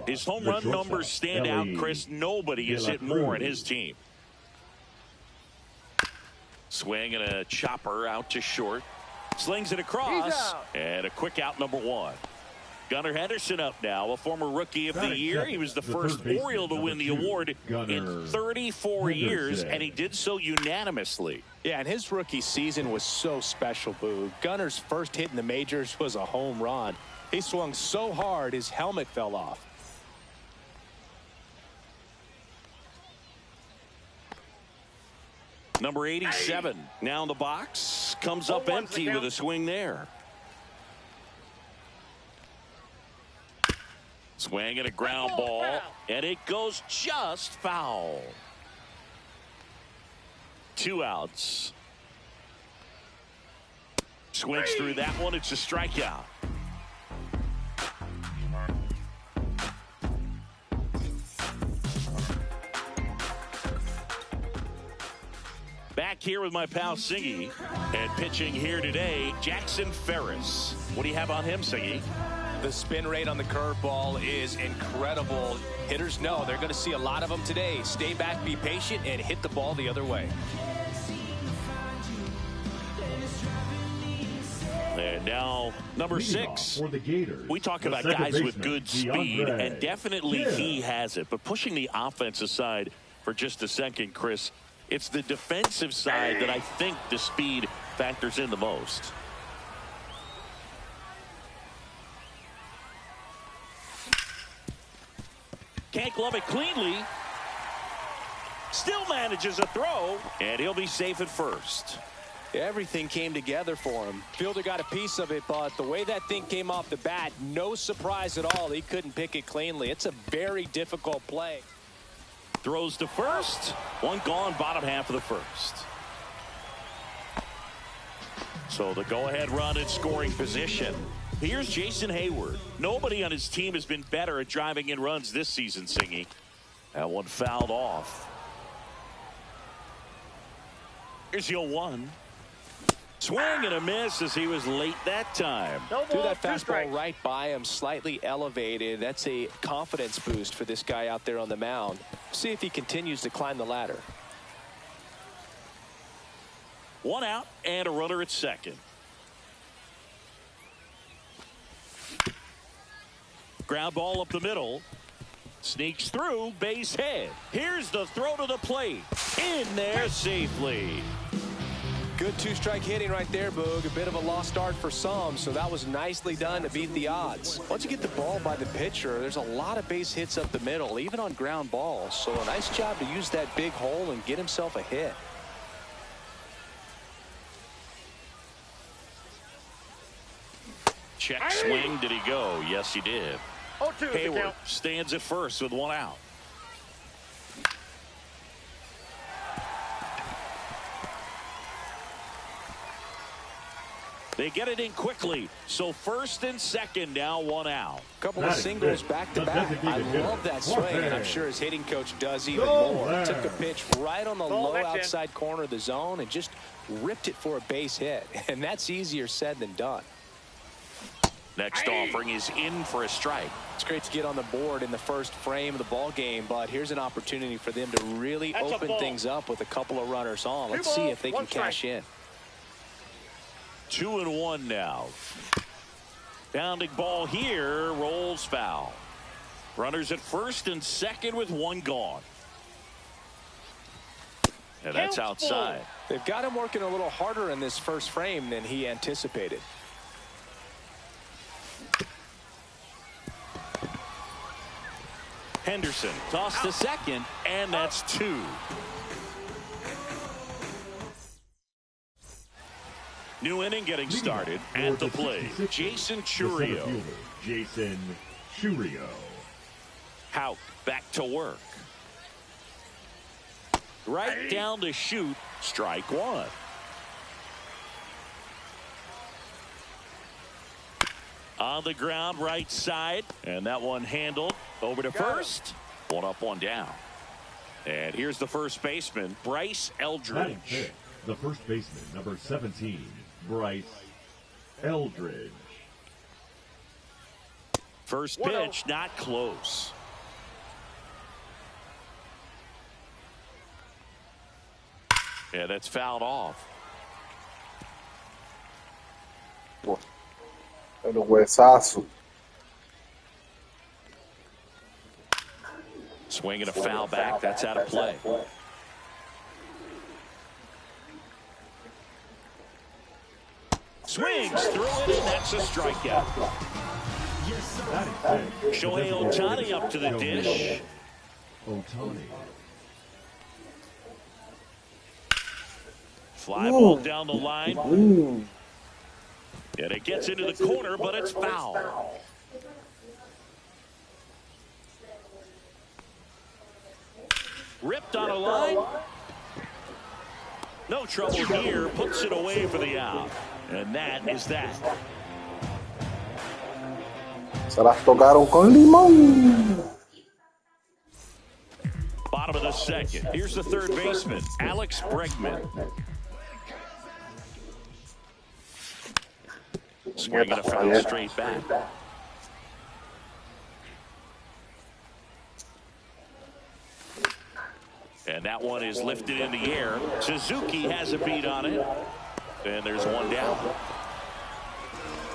His home run numbers stand out, Chris. Nobody has hit more in his team. Swing and a chopper out to short. Slings it across. And a quick out, number one. Gunnar Henderson up now, a former Rookie of the Year. He was the first Oriole to win the award in 34 years, and he did so unanimously. Yeah, and his rookie season was so special, Boog. Gunnar's first hit in the majors was a home run. He swung so hard his helmet fell off. Number 87 now in the box. Comes up empty with a swing there. Swing and a ground ball, and it goes just foul. 2 outs. Swings through that one. It's a strikeout. Back here with my pal Singy, and pitching here today, Jackson Ferris. What do you have on him, Singy? The spin rate on the curveball is incredible. Hitters know they're going to see a lot of them today. Stay back, be patient, and hit the ball the other way. And now, number 6. We talk about guys with good speed, and definitely he has it. But pushing the offense aside for just a second, Chris, it's the defensive side that I think the speed factors in the most. Can't glove it cleanly. Still manages a throw, and he'll be safe at first. Everything came together for him. Fielder got a piece of it, but the way that thing came off the bat, no surprise at all. He couldn't pick it cleanly. It's a very difficult play. Throws to first. One gone, bottom half of the first. So the go-ahead run in scoring position. Here's Jason Hayward. Nobody on his team has been better at driving in runs this season, Singy. That one fouled off. Here's the 0-1. Swing and a miss as he was late that time. Threw that fastball right by him, slightly elevated. That's a confidence boost for this guy out there on the mound. See if he continues to climb the ladder. 1 out and a runner at second. Ground ball up the middle. Sneaks through, base hit. Here's the throw to the plate. In there safely. Good 2-strike hitting right there, Boog. A bit of a lost start for some, so that was nicely done to beat the odds. Once you get the ball by the pitcher, there's a lot of base hits up the middle, even on ground balls. So a nice job to use that big hole and get himself a hit. Check swing. Did he go? Yes, he did. Hayward stands at first with 1 out. They get it in quickly. So first and second now, 1 out. Couple of singles back to back. I love that swing, and I'm sure his hitting coach does even more. Took a pitch right on the low outside corner of the zone and just ripped it for a base hit. And that's easier said than done. Next offering is in for a strike. It's great to get on the board in the first frame of the ball game, but here's an opportunity for them to really open things up with a couple of runners on. Let's see if they can cash in. 2-1 now. Bounding ball here, rolls foul. Runners at first and second with 1 gone. And that's outside. They've got him working a little harder in this first frame than he anticipated. Henderson tossed to second, and that's 2. New inning getting started at the plate. Jason Chourio. Jason Chourio. Houck back to work. Right down to shoot. Strike 1. On the ground, right side, and that one handled over to first. 1 up, 1 down. And here's the first baseman, Bryce Eldridge. The first baseman, number 17, Bryce Eldridge. First pitch, not close. Yeah, that's fouled off. El huesazo. Swinging a foul back. That's out of play. Swings through it, and that's a strikeout. Shohei Ohtani up to the dish. Fly ball down the line. And it gets into the corner, but it's foul. Ripped on a line. No trouble here. Puts it away for the out. And that is that. Se las tocaron con limón. Bottom of the second. Here's the third baseman, Alex Bregman. Swinging a foul straight back. And that one is lifted in the air. Suzuki has a beat on it. And there's one down.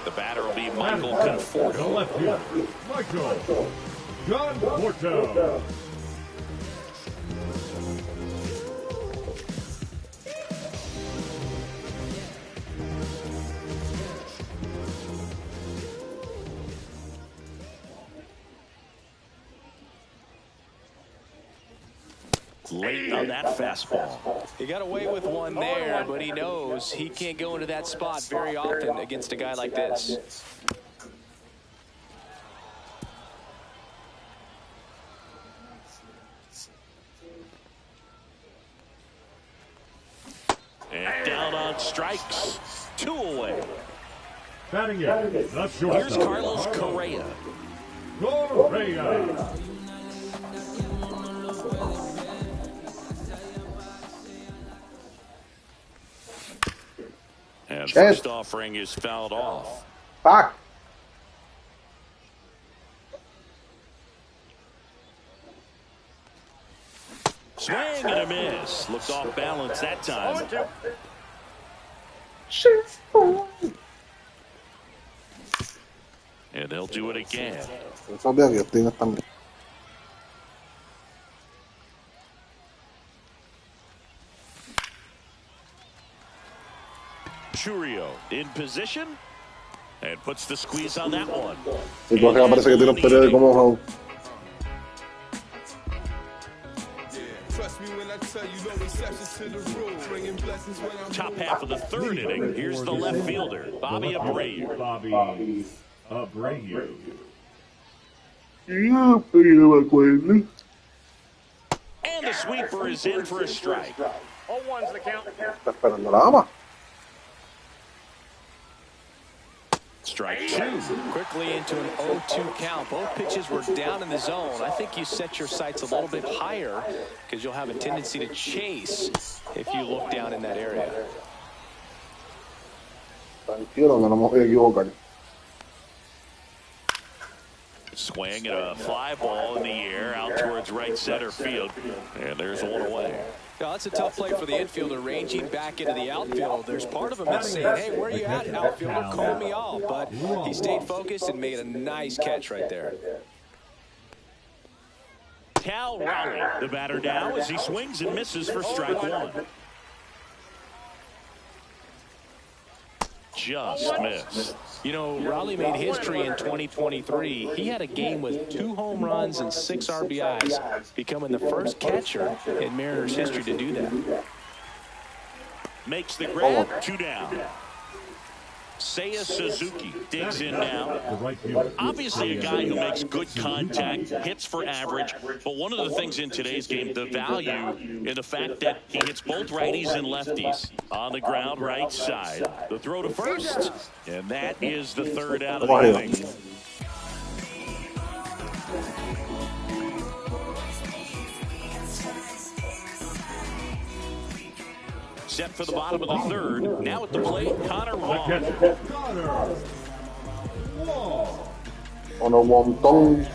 The batter will be Michael Conforto. Left fielder, Michael Conforto. Late on that fastball. He got away with one there, but he knows he can't go into that spot very often against a guy like this. And down on strikes. 2 away. Batting in, not short. Here's Carlos Correa. Correa. And first offering is fouled off. Fuck. Swing and a miss. Looked off balance that time. And they'll do it again. Churio in position and puts the squeeze on that one. Y Correa parece que tiene un periodo como top half of the third inning. Here's the left fielder, Bobby Abreu. Bobby Abreu. And the sweeper is in for a strike. 0-1's the count. Está esperando la ama. Strike 2. Quickly into an 0-2 count. Both pitches were down in the zone. I think you set your sights a little bit higher because you'll have a tendency to chase if you look down in that area. Tranquilo, que no me voy a equivocar. Swing and a fly ball in the air out towards right center field. And there's one away. Now, that's a tough play for the infielder ranging back into the outfield. There's part of him that's saying, hey, where are you at, outfielder? Call me off. But he stayed focused and made a nice catch right there. Cal Raleigh, the batter now, as he swings and misses for strike 1. Just missed. You know, Raleigh made history in 2023. He had a game with 2 home runs and 6 RBIs, becoming the first catcher in Mariners history to do that. Makes the grab, 2 down. Seiya Suzuki digs in now. Obviously a guy who makes good contact, hits for average, but one of the things in today's game, the value in the fact that he hits both righties and lefties on the ground right side. The throw to first, and that is the third out of the inning. Set for the bottom of the third. Now at the plate, Connor Wong. On a montón.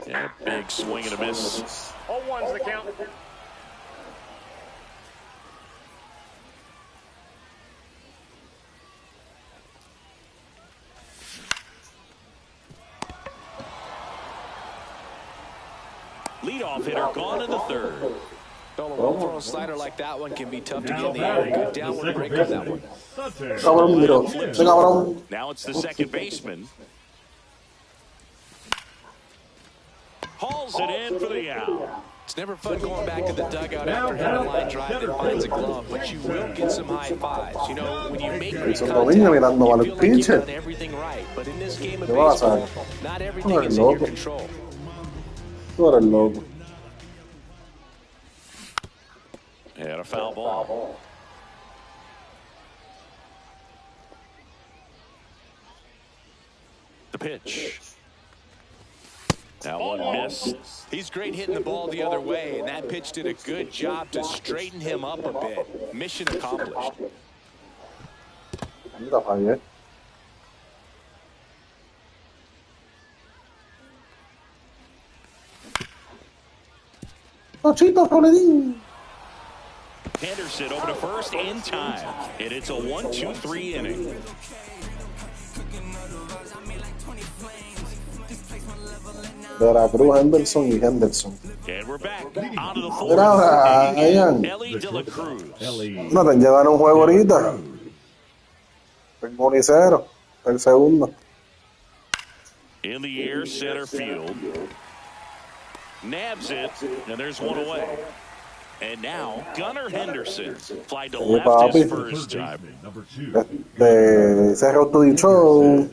Yeah, big swing and a miss. 0-1's the count. Leadoff hitter gone in the third. Well, a low-thrown slider like that one can be tough to get in the air. Good downward break on that one. Now it's the second baseman. Hauls it in for the out. It's never fun going back to the dugout after hitting a line drive that finds a glove, but you will get some high fives. You know, when you make great contact, you feel like you've done everything right. But in this game of baseball, not everything is in your control. Tú eres loco. And a foul ball. The pitch. That one missed. He's great hitting the ball the other way, and that pitch did a good job to straighten him up a bit. Mission accomplished. Mira, fallé. Tochito, Floridín. Henderson over to first in time. And it's a 1-2-3 inning. Veracruz, Henderson y Henderson. And we're back out of the fourth. Brian. Ellie de la Cruz. No te llevan un juego ahorita. Tengo 1-0. El segundo. In the air, center field. Nabs it, and there's one away. And now, Gunnar Henderson flied to left his first time. Cerro tu dicho.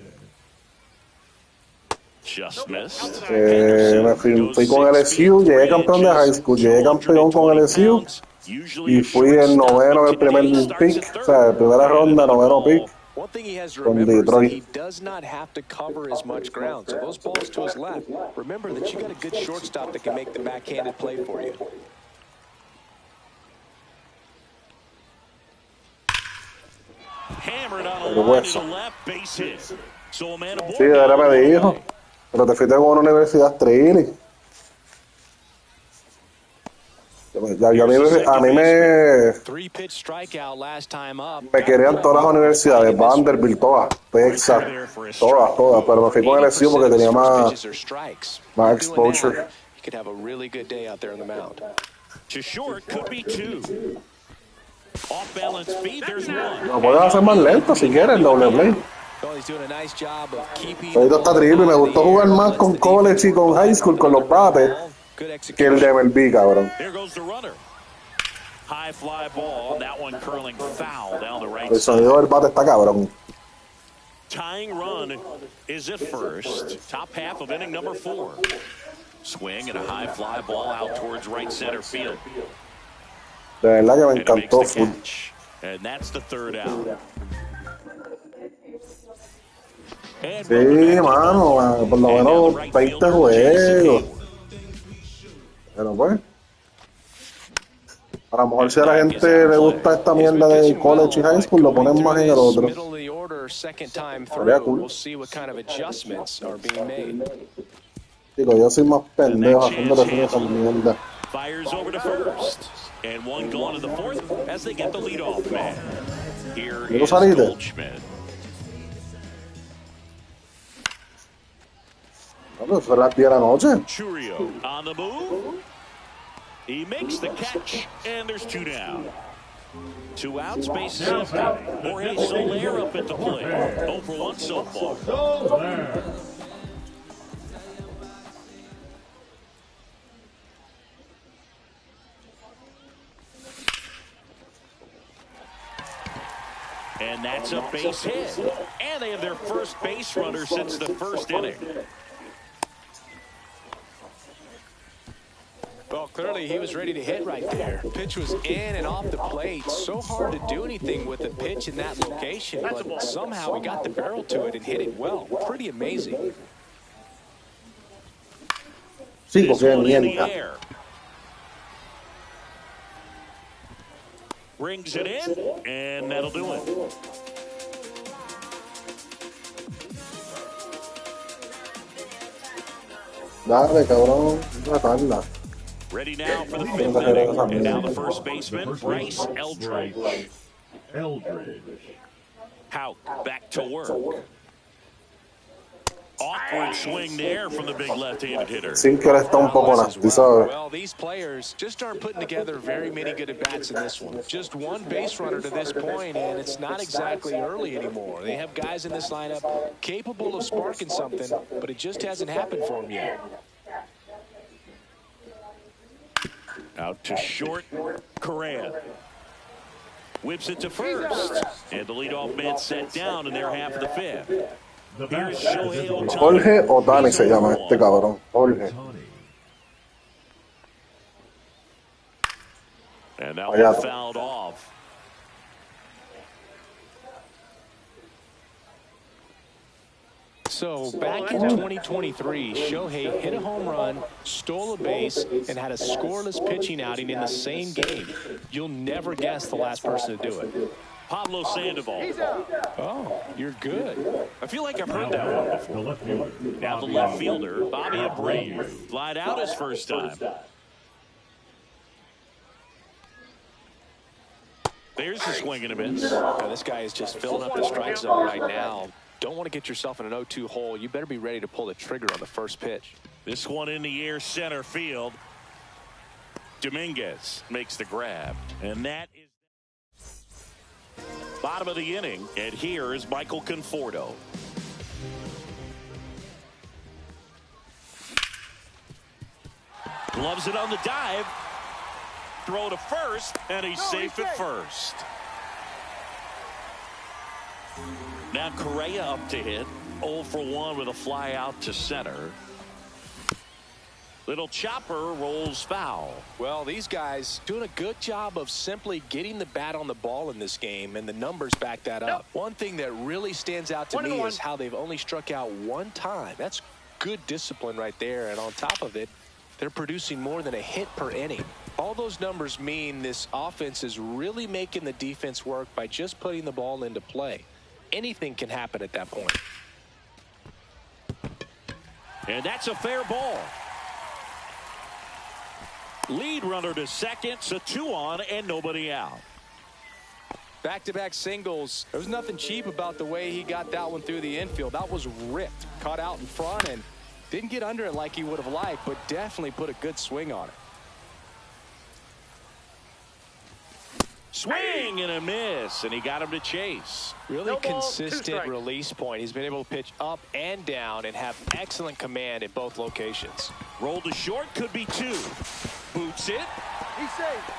Just missed. Me fui con LSU, llegué campeón de high school, llegué campeón con LSU y fui el noveno del primer pick, o sea, primera ronda, noveno pick. One thing he has to Con remember is that Detroit. he does not have to cover as much ground. So those balls to his left, remember that you got a good shortstop that can make the backhanded play for you. Hammered on a line to the left base hit. So a man aboard. Sí, ahora me dijo, pero te fuiste con una universidad Trini. A mí me querían todas las universidades, Vanderbilt, todas, Texas, todas, pero me fui con LSU porque tenía más exposure. Lo puedes hacer más lento si quieres, el doble play. Esto está triple, me gustó jugar más con college y con high school, con los bates, que el de MLB, cabrón. El sonido del bate está cabrón. Tying run is at first. Top half of inning number 4. Swing and a high fly ball out towards right center field. De verdad que me encantó full. And that's the third out. Sí, mano, por lo menos 20 juegos. Pero pues, a lo mejor si a la gente le gusta esta mierda de college y high school, lo ponen más en el otro. Sería cool. Digo, yo soy más pendejo haciendo esa mierda. Fires over to first. And one gone to the fourth as they get the leadoff man. Here is Goldschmidt. No, fue las 10 de la noche. Churio on the move. He makes the catch, and there's 2 down. 2 outs, base is empty. Jorge Soler up at the plate. 0 for 1 so far. And that's a base hit. And they have their first base runner since the first inning. Well, clearly he was ready to hit right there. Pitch was in and off the plate. So hard to do anything with a pitch in that location, but somehow he got the barrel to it and hit it well. Pretty amazing. Sí, porque mierda. Brings it in, and that'll do it. Dale, cabrón. Matarla. Ready now for the Tengo fifth que hacer inning. esa And now the mierda. first baseman, Bryce Eldridge. Eldridge. Hauk back to work. Awkward swing there from the big left-handed hitter. Sinker está un poco nasty, ¿sabes? Well, these players just aren't putting together very many good at-bats in this one. Just one base runner to this point, and it's not exactly early anymore. They have guys in this lineup capable of sparking something, but it just hasn't happened for them yet. Out to short, Correa. Whips it to first. And the leadoff man set down in their half of the fifth. Here's Shohei Ohtani. Jorge Ohtani se llama este cabrón. Jorge. And that one fouled off. So back in 2023, Shohei hit a home run, stole a base, and had a scoreless pitching outing in the same game. You'll never guess the last person to do it. Pablo Sandoval. Oh, you're good. I feel like I've heard that one before. Now the left fielder, Bobby Abreu. Flied out his first time. There's a swing and a miss. Now, this guy is just filling up the strike zone right now. Don't want to get yourself in an 0-2 hole. You better be ready to pull the trigger on the first pitch. This one in the air, center field. Dominguez makes the grab. And that is bottom of the inning. And here is Michael Conforto. Gloves it on the dive. Throw to first, and he's safe at first. Now Correa up to hit. 0 for 1 with a fly out to center. Little chopper rolls foul. Well, these guys doing a good job of simply getting the bat on the ball in this game, and the numbers back that up. One thing that really stands out to me is how they've only struck out one time. That's good discipline right there, and on top of it, they're producing more than a hit per inning. All those numbers mean this offense is really making the defense work by just putting the ball into play. Anything can happen at that point. And that's a fair ball. Lead runner to second, so 2 on and nobody out. Back-to-back singles. There was nothing cheap about the way he got that one through the infield. That was ripped, caught out in front, and didn't get under it like he would have liked, but definitely put a good swing on it. Swing and a miss, and he got him to chase. Really consistent release point. He's been able to pitch up and down and have excellent command at both locations. Roll to short, could be 2. Boots it. He's safe.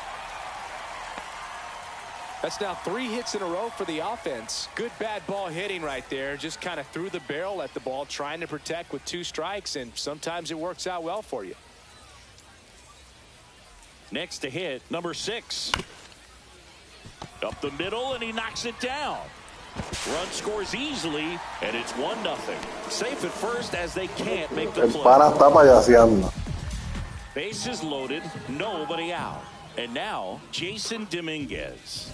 That's now 3 hits in a row for the offense. Good bad ball hitting right there. Just kind of threw the barrel at the ball, trying to protect with 2 strikes, and sometimes it works out well for you. Next to hit, number 6. Up the middle, and he knocks it down. Run scores easily, and it's 1-0. Safe at first as they can't make the play. El pana está payaseando. Bases loaded, nobody out. And now, Jason Dominguez.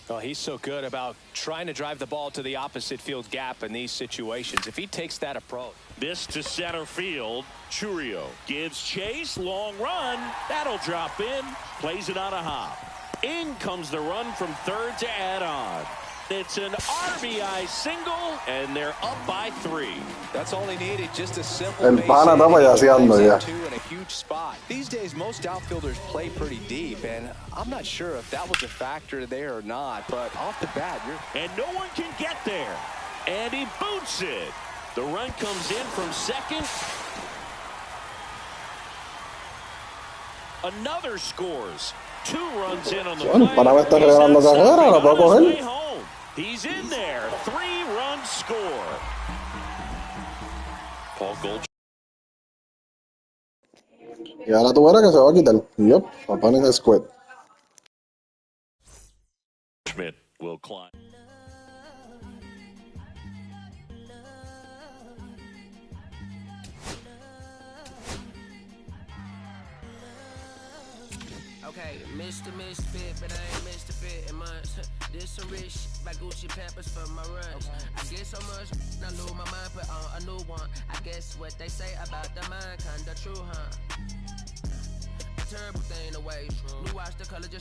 Well, he's so good about trying to drive the ball to the opposite field gap in these situations. If he takes that approach. This to center field. Churio gives chase. Long run. That'll drop in. Plays it on a hop. In comes the run from third to add on. It's an RBI single, and they're up by 3. That's all he needed, just a simple El pana está payaseando ya. In a huge spot. These days, most outfielders play pretty deep, and I'm not sure if that was a factor there or not, but off the bat, and no one can get there. And he boots it. The run comes in from second. Another scores. 2 runs in on the play. Pana me está regalando carrera, la puedo coger. He's in there. 3-run score. Paul Gold. Y ahora tú verás que se va a quitar. Yup, papá ni se quit. Schmidt will climb. Okay, Mr. Misfit, but I ain't Mr. Fit in months. This some rich shit by Gucci Pampers for my runs. I get so much, I lose my mind, put on a new one. I guess what they say about the mind, kinda true, huh? A terrible thing to waste. New watch, the color just